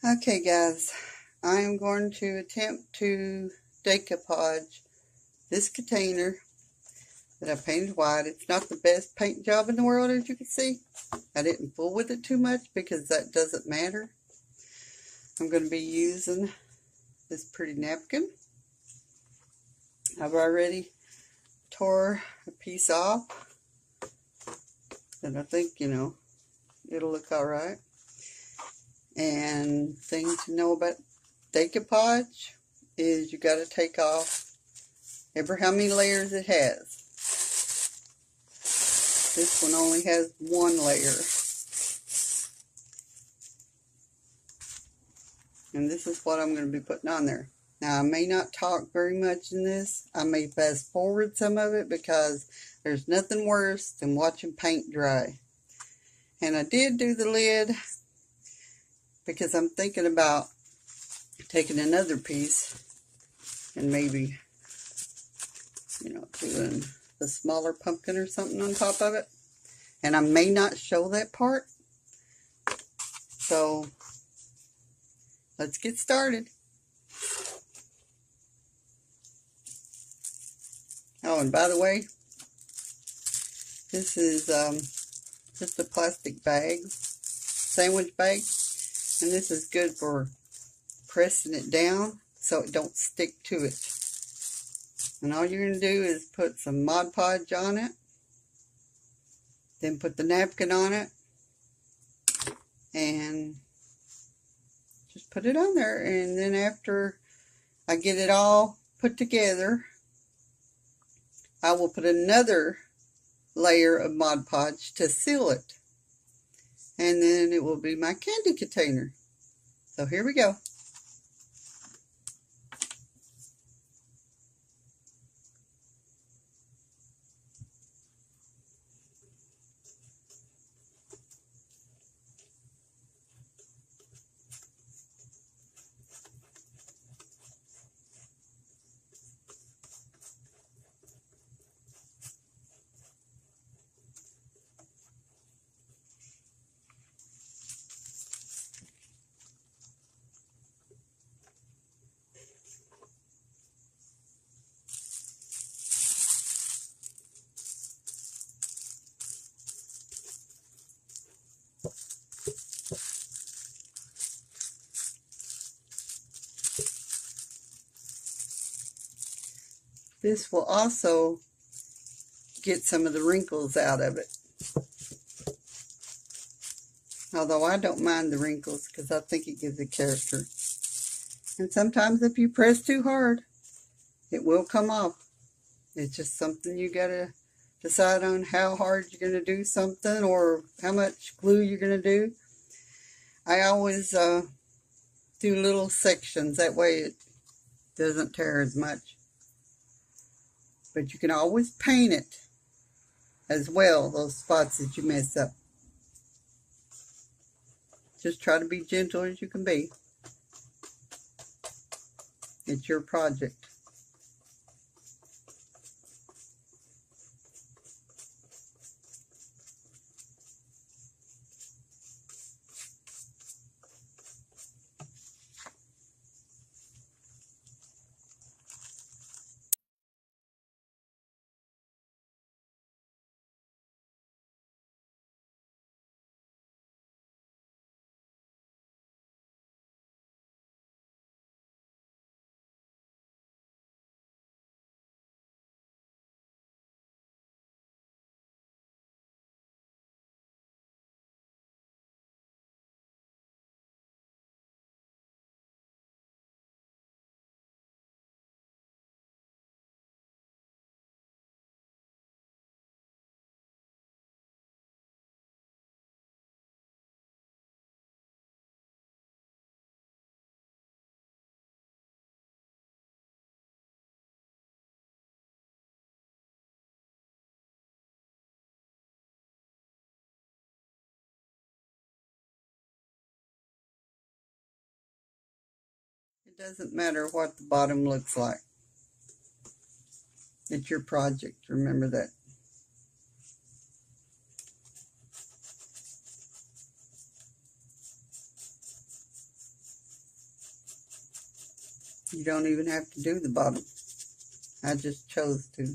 Okay guys, I am going to attempt to decoupage this container that I painted white. It's not the best paint job in the world, as you can see. I didn't fool with it too much because that doesn't matter. I'm going to be using this pretty napkin. I've already tore a piece off and I think, it'll look alright. And thing to know about decoupage is you got to take off ever how many layers it has. This one only has one layer. And this is what I'm going to be putting on there. Now I may not talk very much in this. I may fast forward some of it because there's nothing worse than watching paint dry. And I did do the lid because I'm thinking about taking another piece and maybe, doing the smaller pumpkin or something on top of it. And I may not show that part. So let's get started. Oh, and by the way, this is just a plastic bag, sandwich bag. And this is good for pressing it down so it don't stick to it. And all you're going to do is put some Mod Podge on it. Then put the napkin on it. And just put it on there. And then after I get it all put together, I will put another layer of Mod Podge to seal it. And then it will be my candy container. So here we go. This will also get some of the wrinkles out of it. Although I don't mind the wrinkles because I think it gives it character. And sometimes if you press too hard, it will come off. It's just something you gotta decide on how hard you're gonna do something or how much glue you're gonna do. I always do little sections, that way it doesn't tear as much. But you can always paint it as well, those spots that you mess up. Just try to be gentle as you can be. It's your project. It doesn't matter what the bottom looks like. It's your project, remember that. You don't even have to do the bottom. I just chose to.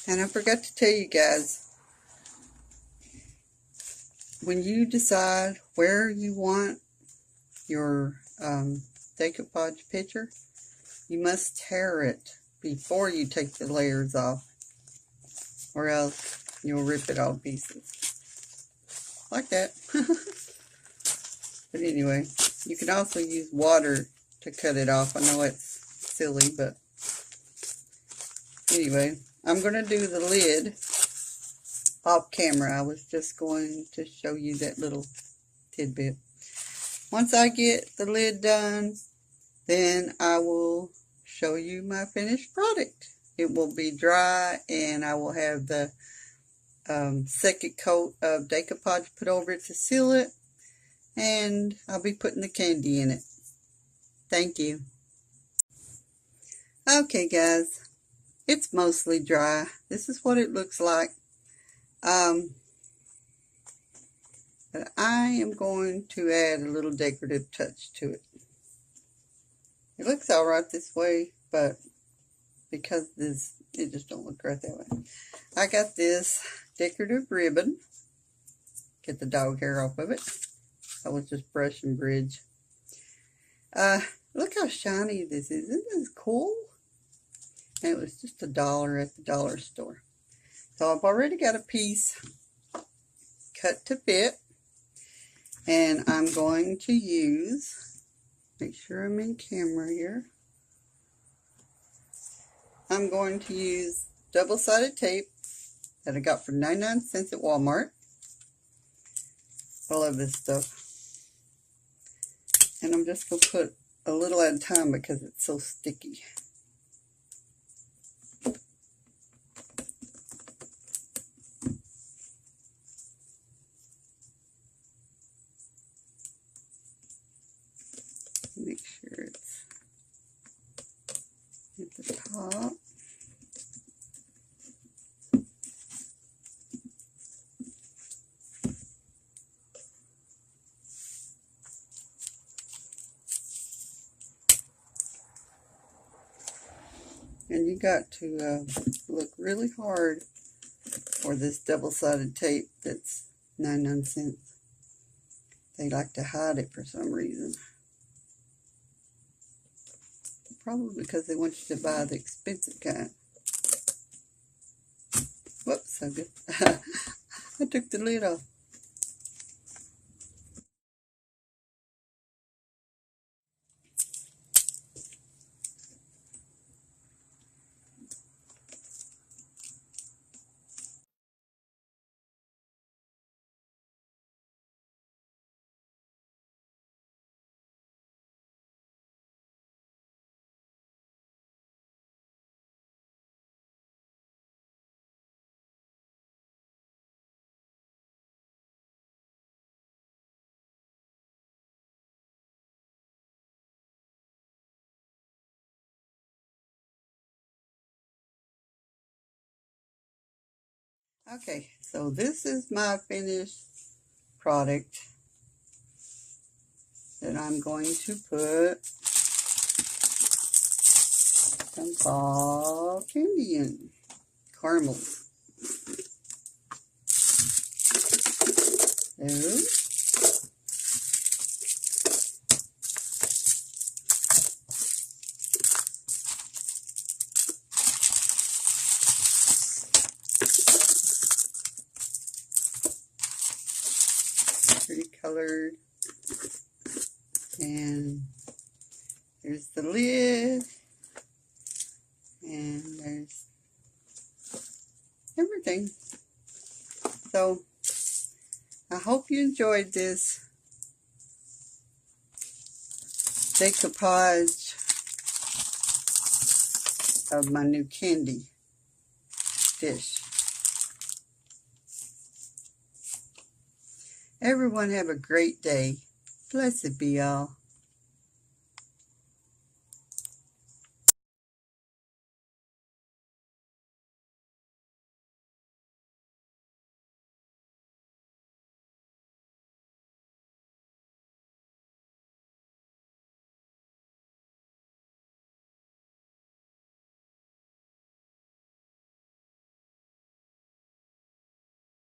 And I forgot to tell you guys, when you decide where you want your decoupage picture, you must tear it before you take the layers off, or else you'll rip it all to pieces. Like that. But anyway, you can also use water to cut it off. I know it's silly, but anyway, I'm going to do the lid off camera. I was just going to show you that little tidbit. Once I get the lid done, then I will show you my finished product. It will be dry, and I will have the second coat of decoupage put over it to seal it, and I'll be putting the candy in it. Thank you. Okay guys, it's mostly dry. This is what it looks like. But I am going to add a little decorative touch to it. It looks alright this way, but because it just don't look right that way. I got this decorative ribbon. Get the dog hair off of it. I was just brushing bridge. Look how shiny this is. Isn't this cool? And it was just $1 at the dollar store. So I've already got a piece cut to fit. And I'm going to use, make sure I'm in camera here. I'm going to use double-sided tape that I got for 99 cents at Walmart. I love this stuff. And I'm just going to put a little at a time because it's so sticky. And you got to look really hard for this double-sided tape that's 99 cents. They like to hide it for some reason. Probably because they want you to buy the expensive kind. Whoops, so good. I took the lid off. Okay, so this is my finished product that I'm going to put some fall candy in. Caramel. There. Pretty colored. And here's the lid. And there's everything. So I hope you enjoyed this decoupage of my new candy dish. Everyone have a great day. Blessed be all.